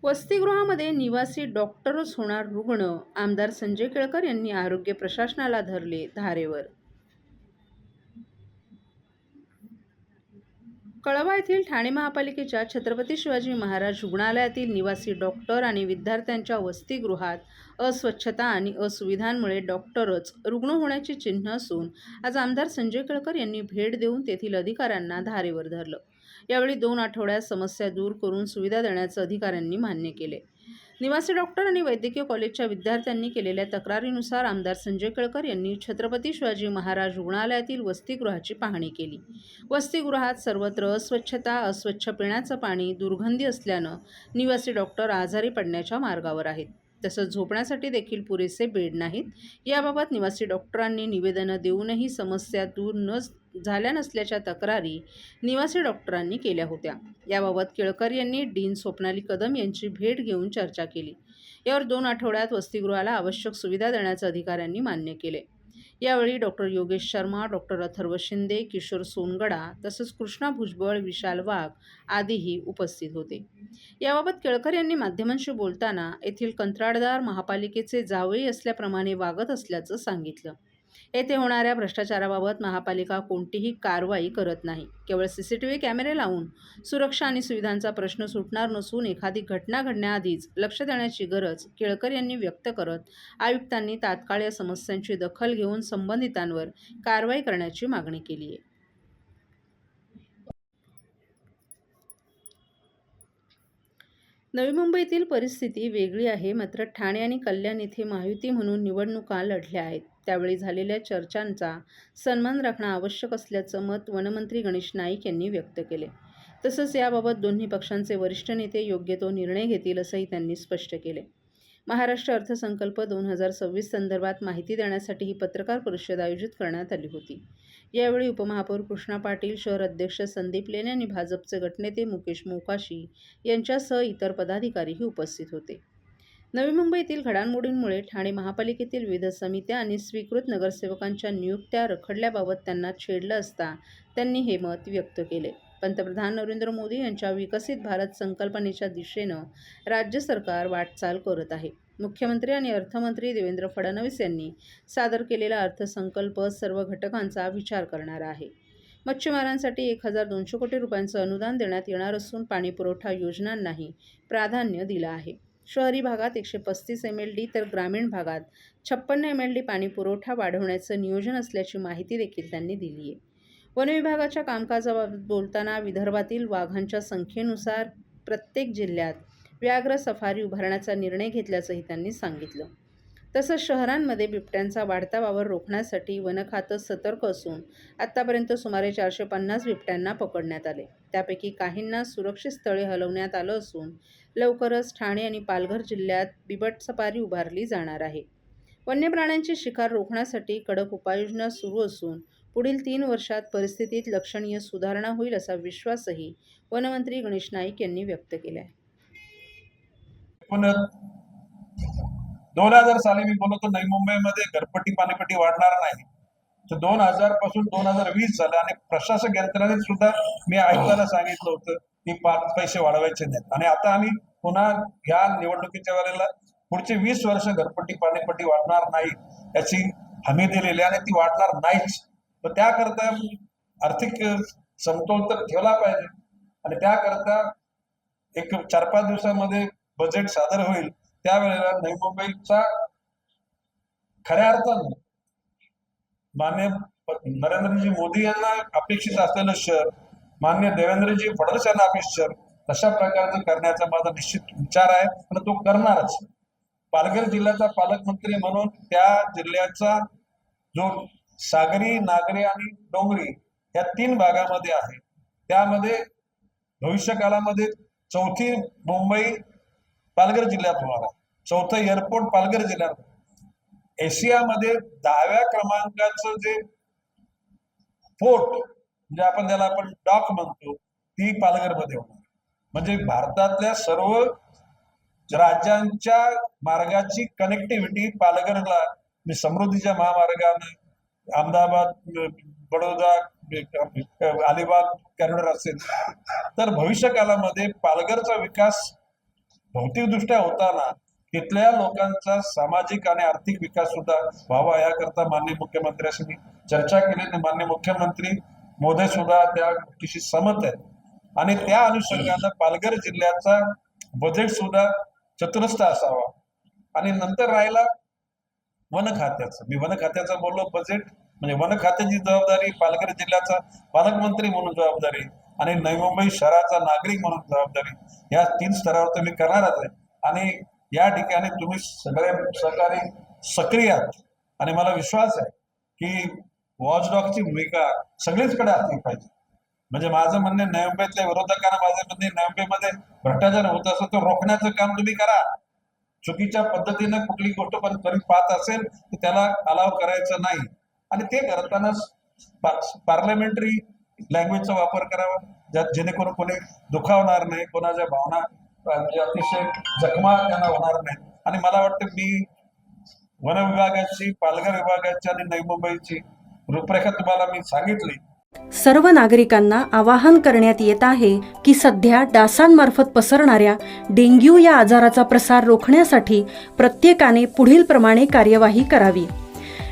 वसतिगृहामध्ये निवासी डॉक्टरच होणार रुग्ण, आमदार संजय केळकर यांनी आरोग्य प्रशासनाला धरले धारेवर. कळवा येथील ठाणे महापालिकेच्या छत्रपती शिवाजी महाराज रुग्णालयातील निवासी डॉक्टर आणि विद्यार्थ्यांच्या वसतिगृहात अस्वच्छता आणि असुविधांमुळे डॉक्टरच रुग्ण होण्याची चिन्ह असून आज आमदार संजय केळकर यांनी भेट देऊन तेथील अधिकाऱ्यांना धारेवर धरलं. यावेळी 2 आठवड्यात समस्या दूर करून सुविधा देण्याचं अधिकाऱ्यांनी मान्य केले. निवासी डॉक्टर आणि वैद्यकीय कॉलेजच्या विद्यार्थ्यांनी केलेल्या तक्रारीनुसार आमदार संजय केळकर यांनी छत्रपती शिवाजी महाराज रुग्णालयातील वसतिगृहाची पाहणी केली. वसतिगृहात सर्वत्र अस्वच्छता, अस्वच्छ पिण्याचं पाणी, दुर्गंधी असल्यानं निवासी डॉक्टर आजारी पडण्याच्या मार्गावर आहेत. तसंच झोपण्यासाठी देखील पुरेसे बेड नाहीत. याबाबत निवासी डॉक्टरांनी निवेदनं देऊनही समस्या दूर झाल्या नसल्याच्या तक्रारी निवासी डॉक्टरांनी केल्या होत्या. याबाबत केळकर यांनी डीन स्वप्नाली कदम यांची भेट घेऊन चर्चा केली. यावर 2 आठवड्यात वसतिगृहाला आवश्यक सुविधा देण्याचं अधिकाऱ्यांनी मान्य केले. यावेळी डॉक्टर योगेश शर्मा, डॉक्टर अथर्व शिंदे, किशोर सोनगडा तसंच कृष्णा भुजबळ, विशाल वाघ आदीही उपस्थित होते. याबाबत केळकर यांनी माध्यमांशी बोलताना येथील कंत्राटदार महापालिकेचे जावई असल्याप्रमाणे वागत असल्याचं सांगितलं. येथे होणाऱ्या भ्रष्टाचाराबाबत महापालिका कोणतीही कारवाई करत नाही. केवळ CCTV कॅमेरे लावून सुरक्षा आणि सुविधांचा प्रश्न सुटणार नसून एखादी घटना घडण्याआधीच लक्ष देण्याची गरज केळकर यांनी व्यक्त करत आयुक्तांनी तात्काळ या समस्यांची दखल घेऊन संबंधितांवर कारवाई करण्याची मागणी केली आहे. नवी मुंबईतील परिस्थिती वेगळी आहे. मात्र ठाणे आणि कल्याण येथे महायुती म्हणून निवडणुका लढल्या आहेत. त्यावेळी झालेल्या चर्चांचा सन्मान राखणं आवश्यक असल्याचं मत वनमंत्री गणेश नाईक यांनी व्यक्त केले. तसंच याबाबत दोन्ही पक्षांचे वरिष्ठ नेते योग्य तो निर्णय घेतील असंही त्यांनी स्पष्ट केले. महाराष्ट्र अर्थसंकल्प 2026 संदर्भात माहिती देण्यासाठी ही पत्रकार परिषद आयोजित करण्यात आली होती. यावेळी उपमहापौर कृष्णा पाटील, शहर अध्यक्ष संदीप लेणे आणि भाजपचे गटनेते मुकेश मोकाशी यांच्यासह इतर पदाधिकारीही उपस्थित होते. नवी मुंबईतील घडामोडींमुळे ठाणे महापालिकेतील विविध समित्या आणि स्वीकृत नगरसेवकांच्या नियुक्त्या रखडल्याबाबत त्यांना छेडलं असता त्यांनी हे मत व्यक्त केले. पंतप्रधान नरेंद्र मोदी यांच्या विकसित भारत संकल्पनेच्या दिशेनं राज्य सरकार वाटचाल करत आहे. मुख्यमंत्री आणि अर्थमंत्री देवेंद्र फडणवीस यांनी सादर केलेला अर्थसंकल्प सर्व घटकांचा विचार करणारा आहे. मच्छीमारांसाठी 1,200 कोटी रुपयांचं अनुदान देण्यात येणार असून पाणीपुरवठा योजनांनाही प्राधान्य दिलं आहे. शहरी भागात 135 MLD तर ग्रामीण भागात 56 MLD पाणीपुरवठा वाढवण्याचं नियोजन असल्याची माहिती देखील त्यांनी दिली आहे. वनविभागाच्या कामकाजाबाबत बोलताना विदर्भातील वाघांच्या संख्येनुसार प्रत्येक जिल्ह्यात व्याघ्र सफारी उभारण्याचा निर्णय घेतल्याचंही त्यांनी सांगितलं. तसंच शहरांमध्ये बिबट्यांचा वाढता वावर रोखण्यासाठी वन खातं सतर्क असून आत्तापर्यंत सुमारे 450 बिबट्यांना पकडण्यात आले. त्यापैकी काहींना सुरक्षित स्थळी हलवण्यात आलं असून लवकरच ठाणे आणि पालघर जिल्ह्यात बिबट सफारी उभारली जाणार आहे. वन्य प्राण्यांची शिकार रोखण्यासाठी कडक उपाययोजना सुरू असून पुढील 3 वर्षात परिस्थितीत लक्षणीय सुधारणा होईल असा विश्वासही वनमंत्री गणेश नाईक यांनी व्यक्त केला आहे. 2000 साली मी बोलतो नवी मुंबईमध्ये घरपट्टी पाणीपट्टी वाढणार नाही. तर 2000 पासून 2020 झालं आणि प्रशासक यंत्रणेत सुद्धा मी आयुक्ताला सांगितलं होतं की 5 पैसे वाढवायचे नाहीत. आणि आता आम्ही पुन्हा या निवडणुकीच्या वेळेला पुढचे 20 वर्ष घरपट्टी पाणीपट्टी वाढणार नाही याची हमी दिलेली आणि ती वाढणार नाहीच. तर त्याकरता आर्थिक समतोल तर ठेवला पाहिजे आणि त्याकरता एक 4-5 दिवसामध्ये बजेट सादर होईल. त्यावेळेला नवी मुंबईचा खऱ्या अर्थानं मान्य नरेंद्रजी मोदी यांना अपेक्षित असलेलं शहर, मान्य देवेंद्रजी फडणवीस यांना अपेक्षित शहर, तशा प्रकारचं करण्याचा माझा निश्चित विचार आहे आणि तो करणारच. पालघर जिल्ह्याचा पालकमंत्री म्हणून त्या जिल्ह्याचा जो सागरी, नागरी आणि डोंगरी या 3 भागामध्ये आहे, त्यामध्ये भविष्यकाळामध्ये 4थी मुंबई पालघर जिल्ह्यात होणार आहे. 4थं एअरपोर्ट पालघर जिल्ह्यात. एशियामध्ये 10व्या क्रमांकाचं जे पोर्ट म्हणजे आपण त्याला डॉक म्हणतो ती पालघरमध्ये होणार. म्हणजे भारतातल्या सर्व राज्यांच्या मार्गाची कनेक्टिव्हिटी पालघरला समृद्धीच्या महामार्गाने अहमदाबाद, बडोदा, अलिबाग कॉरिडॉर असेल तर भविष्य काळामध्ये पालघरचा विकास भौतिकदृष्ट्या होताना तिथल्या लोकांचा सामाजिक आणि आर्थिक विकास सुद्धा व्हावा याकरता माननीय मुख्यमंत्र्यांशी मी चर्चा केली आणि माननीय मुख्यमंत्री मोदी सुद्धा त्या गोष्टीशी सहमत आहेत आणि त्या अनुषंगानं पालघर जिल्ह्याचा बजेट सुद्धा चतुरस्र असावा. आणि नंतर राहिला वन खात्याचं, मी वन खात्याचं बोललो, बजेट म्हणजे वन खात्याची जबाबदारी, पालघर जिल्ह्याचा पालकमंत्री म्हणून जबाबदारी आणि नवी मुंबई शहराचा नागरिक म्हणून जबाबदारी, या 3 स्तरावर तुम्ही करणारच आहे. आणि या ठिकाणी तुम्ही सगळे सहकारी सक्रिय आहात आणि मला विश्वास आहे की वॉचडॉगची भूमिका सगळीचकडे असली पाहिजे. म्हणजे माझं म्हणणे, नवी मुंबईतल्या विरोधकांना माझं म्हणणे, नवी मुंबईमध्ये भ्रष्टाचार होत असेल तर रोखण्याचं काम तुम्ही करा. चुकीच्या पद्धतीने कुठली गोष्ट पण करीत पाहत असेल तर त्याला अलाव करायचं नाही आणि ते करताना पार्लमेंटरी लँग्वेजचा वापर करावा, ज्यात जेणेकरून कोणी दुखावणार नाही, कोणाच्या भावना म्हणजे अतिशय जखमा त्यांना होणार नाही. आणि मला वाटतं मी वन विभागाची, पालघर विभागाची आणि नवी मुंबईची रूपरेखा तुम्हाला मी सांगितली. सर्व नागरिकांना आवाहन करण्यात येत आहे की सध्या डासांमार्फत पसरणाऱ्या डेंग्यू या आजाराचा प्रसार रोखण्यासाठी प्रत्येकाने पुढीलप्रमाणे कार्यवाही करावी.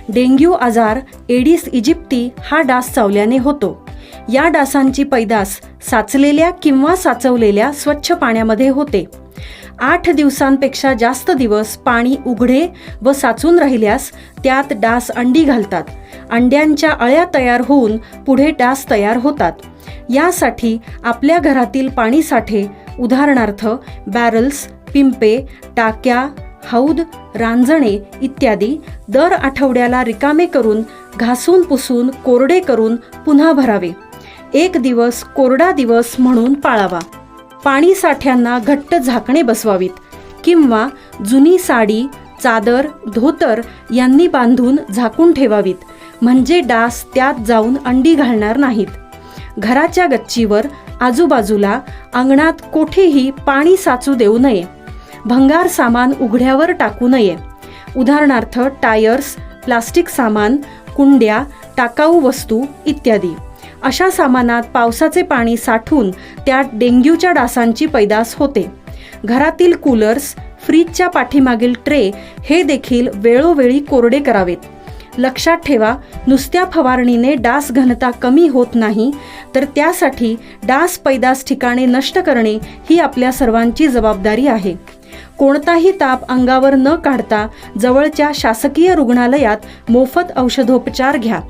डेंग्यू आजार एडिस इजिप्ती हा डास चावल्याने होतो. या डासांची पैदास साचलेल्या किंवा साचवलेल्या स्वच्छ पाण्यामध्ये होते. 8 दिवसांपेक्षा जास्त दिवस पाणी उघडे व साचून राहिल्यास त्यात डास अंडी घालतात. अंड्यांच्या अळ्या तयार होऊन पुढे डास तयार होतात. यासाठी आपल्या घरातील पाणीसाठे, उदाहरणार्थ बॅरल्स, पिंपे, टाक्या, हौद, रांजणे इत्यादी दर आठवड्याला रिकामे करून घासून पुसून कोरडे करून पुन्हा भरावे. 1 दिवस कोरडा दिवस म्हणून पाळावा. पाणी साठ्यांना घट्ट झाकणे बसवावीत किंवा जुनी साडी, चादर, धोतर यांनी बांधून झाकून ठेवावीत, म्हणजे डास त्यात जाऊन अंडी घालणार नाहीत. घराच्या गच्चीवर, आजूबाजूला, अंगणात कोठेही पाणी साचू देऊ नये. भंगार सामान उघड्यावर टाकू नये. उदाहरणार्थ टायर्स, प्लास्टिक सामान, कुंड्या, टाकाऊ वस्तू इत्यादी. अशा सामानात पावसाचे पाणी साठून त्यात डेंग्यूच्या डासांची पैदास होते. घरातील कूलर्स, फ्रीजच्या पाठीमागील ट्रे हे देखील वेळोवेळी कोरडे करावेत. लक्षात ठेवा, नुसत्या फवारणीने डास घनता कमी होत नाही, तर त्यासाठी डास पैदास ठिकाणे नष्ट करणे ही आपल्या सर्वांची जबाबदारी आहे. कोणताही ताप अंगावर न काढता जवळच्या शासकीय रुग्णालयात मोफत औषधोपचार घ्या.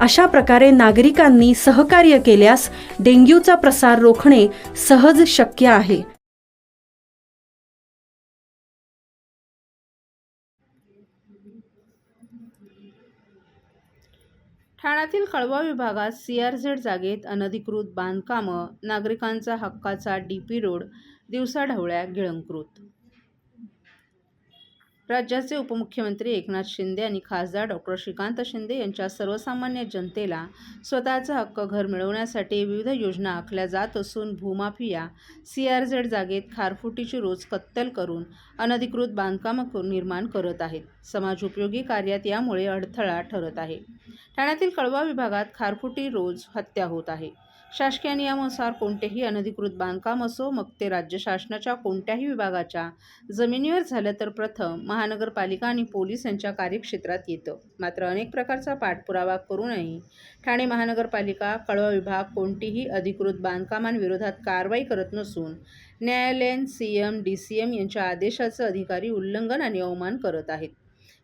अशा प्रकारे नागरिकांनी सहकार्य केल्यास डेंग्यूचा प्रसार रोखणे सहज शक्य आहे. ठाण्यातील कळवा विभागात CRZ जागेत अनधिकृत बांधकामं, नागरिकांचा हक्काचा DP रोड दिवसाढवळ्या गिळंकृत. राज्याचे उपमुख्यमंत्री एकनाथ शिंदे आणि खासदार डॉ. श्रीकांत शिंदे यांच्या सर्वसामान्य जनतेला स्वतःचा हक्क घर मिळवण्यासाठी विविध योजना आखल्या जात असून भूमाफिया CRZ जागेत खारफुटीची रोज कत्तल करून अनधिकृत बांधकामं निर्माण करत आहेत. समाजोपयोगी कार्यात यामुळे अडथळा ठरत आहे. ठाण्यातील कळवा विभागात खारफुटी रोज हत्या होत आहे. शासकीय नियमानुसार कोणतेही अनधिकृत बांधकाम असो, मग ते राज्य शासनाच्या कोणत्याही विभागाच्या जमिनीवर झालं तर प्रथम महानगरपालिका आणि पोलीस यांच्या कार्यक्षेत्रात येतं. मात्र अनेक प्रकारचा पाठपुरावा करूनही ठाणे महानगरपालिका, कळवा विभाग कोणतीही अधिकृत बांधकामांविरोधात कारवाई करत नसून न्यायालयीन CM, DCM यांच्या आदेशाचं अधिकारी उल्लंघन आणि अवमान करत आहेत.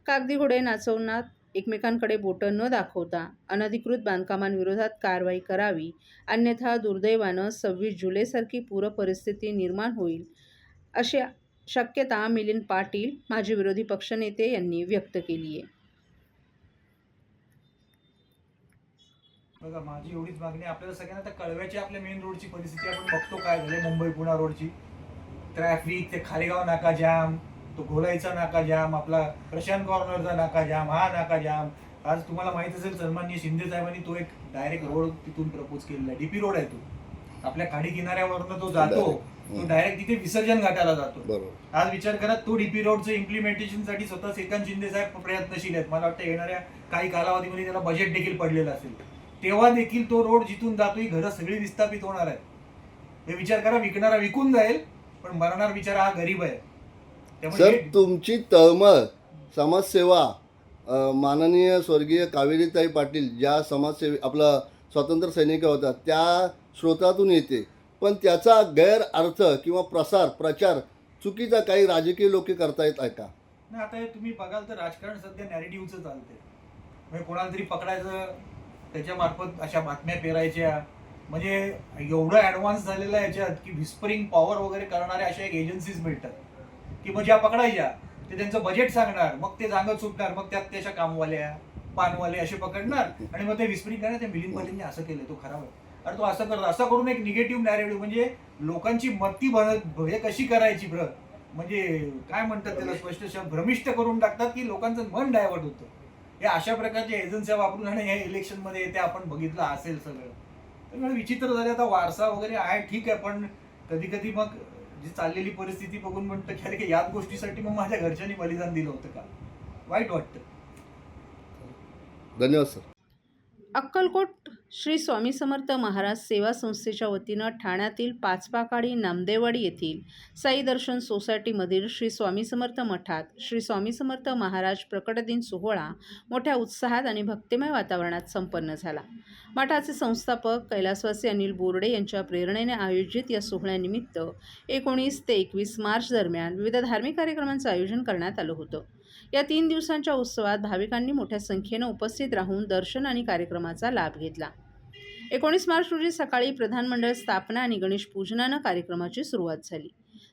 कागदी घोडे नाचवणार, एकमेकांकडे बोटं न दाखवता अनधिकृत बांधकामांविरोधात कारवाई करावी, अन्यथा दुर्दैवानं 26 जुलैसारखी पूर परिस्थिती निर्माण होईल, अशी शक्यता मिलिंद पाटील, माजी विरोधी पक्षनेते यांनी व्यक्त केली आहे. बघा, माझी एवढीच मागणी आपल्याला सगळ्यांना, तर कळव्याची आपल्या मेन रोडची परिस्थिती आपण बघतो काय झाली. मुंबई पुणा रोडची ट्रॅफिक, ते खारेगाव नाका जाम, तो घोलाईचा नाका जाम, आपला प्रशांत कॉर्नरचा नाका जाम, हा नाका जाम. आज तुम्हाला माहित असेल सन्माननीय शिंदे साहेबांनी तो एक डायरेक्ट रोड तिथून प्रपोज केलेला आहे. DP रोड आहे तो, आपल्या खाडी किनाऱ्यावरनं तो जातो, तो डायरेक्ट तिथे विसर्जन घाटाला जातो. आज विचार करा, तो DP रोडचं इम्प्लिमेंटेशनसाठी स्वतः श्रीकांत शिंदे साहेब प्रयत्नशील आहेत. मला वाटतं येणाऱ्या काही कालावधीमध्ये त्याला बजेट देखील पडलेलं असेल. तेव्हा देखील तो रोड जिथून जातो ही घरं सगळी विस्थापित होणार आहेत. हे विचार करा, विकणारा विकून जाईल पण मरणार बिचारा हा गरीब आहे. त्यामुळे सर, हे- तुमची तळमळ समाजसेवा माननीय स्वर्गीय कावेरीताई पाटील ज्या समाजसेवी आपला स्वातंत्र्य सैनिक होता त्या स्रोतातून येते, पण त्याचा गैरअर्थ किंवा प्रचार चुकीचा काही राजकीय लोक करतायत आहे का? नाही, आता हे तुम्ही बघाल तर राजकारण सध्या नॅरेटिव्हचं चालतंय. म्हणजे कोणाला तरी पकडायचं, त्याच्या मार्फत अशा बातम्या पेरायच्या. म्हणजे एवढं ॲडव्हान्स झालेलं आहे याच्यात की व्हिस्परिंग पॉवर वगैरे करणाऱ्या अशा एक एजन्सीज मिळतात की मग ज्या पकडायच्या ते त्यांचं बजेट सांगणार, मग ते जागत सुटणार, मग त्यात त्याच्या कामवाल्या पानवाले असे पकडणार आणि मग ते व्हिस्परिंग करणार. ते मिलिंद पाटीलने असं केलं, तो खराब आहे, अरे तो असं करत, असं करून एक निगेटिव्ह नॅरेटिव्ह म्हणजे लोकांची मती हे कशी करायची म्हणजे काय म्हणतात त्याला, स्पष्ट शब्द भ्रमिष्ट करून टाकतात की लोकांचं मन डायव्हर्ट होतं. हे अशा प्रकारच्या एजन्स्या वापरून आणि हे इलेक्शनमध्ये ते आपण बघितलं असेल सगळं. त्यामुळे विचित्र झाले. आता वारसा वगैरे आहे ठीक आहे, पण कधी कधी मग जी चाललेली परिस्थिती बघून म्हणतं की अरे याच गोष्टीसाठी मग माझ्या घरच्यांनी बलिदान दिलं होतं का, वाईट वाटतं. धन्यवाद सर. अक्कलकोट श्री स्वामी समर्थ महाराज सेवा संस्थेच्या वतीनं ठाण्यातील पाचपाकाडी नामदेववाडी येथील साई दर्शन सोसायटीमधील श्री स्वामी समर्थ मठात श्री स्वामी समर्थ महाराज प्रकट दिन सोहळा मोठ्या उत्साहात आणि भक्तिमय वातावरणात संपन्न झाला. मठाचे संस्थापक कैलासवासी अनिल बोर्डे यांच्या प्रेरणेने आयोजित या सोहळ्यानिमित्त 19 ते 21 मार्च दरम्यान विविध धार्मिक कार्यक्रमांचं आयोजन करण्यात आलं होतं. या 3 दिवसांच्या उत्सवात भाविकांनी मोठ्या संख्येनं उपस्थित राहून दर्शन आणि कार्यक्रमाचा लाभ घेतला. 19 मार्च रोजी सकाळी प्रधान मंडळ स्थापना आणि गणेश पूजनानं कार्यक्रमाची सुरुवात झाली,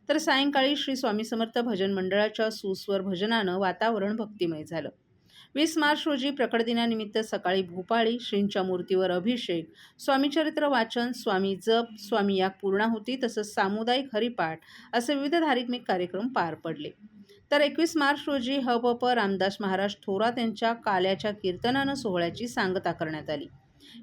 तर सायंकाळी श्री स्वामी समर्थ भजन मंडळाच्या सुस्वर भजनानं वातावरण भक्तिमय झालं. 20 मार्च रोजी प्रकट दिनानिमित्त सकाळी भूपाळी, श्रींच्या मूर्तीवर अभिषेक, स्वामीचरित्र वाचन, स्वामी जप, स्वामी याग पूर्णाहुती तसंच सामुदायिक हरिपाठ असे विविध धार्मिक कार्यक्रम पार पडले. तर 21 मार्च रोजी ह.प.प. रामदास महाराज थोरात यांच्या काल्याच्या कीर्तनानं सोहळ्याची सांगता करण्यात आली.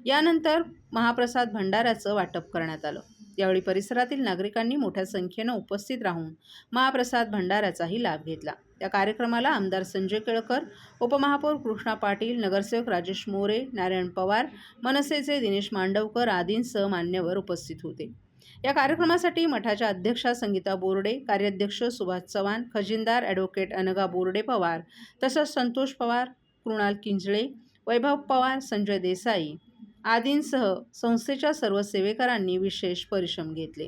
यानंतर महाप्रसाद भंडाऱ्याचं वाटप करण्यात आलं. यावेळी परिसरातील नागरिकांनी मोठ्या संख्येनं उपस्थित राहून महाप्रसाद भंडाऱ्याचाही लाभ घेतला. या कार्यक्रमाला आमदार संजय केळकर, उपमहापौर कृष्णा पाटील, नगरसेवक राजेश मोरे, नारायण पवार, मनसेचे दिनेश मांडवकर आदींसह मान्यवर उपस्थित होते. या कार्यक्रमासाठी मठाच्या अध्यक्षा संगीता बोर्डे, कार्याध्यक्ष सुभाष चव्हाण, खजिनदार ॲडव्होकेट अनघा बोर्डे पवार तसंच संतोष पवार, कृणाल किंजळे, वैभव पवार, संजय देसाई आदींसह संस्थेच्या सर्व सेवेकरांनी विशेष परिश्रम घेतले.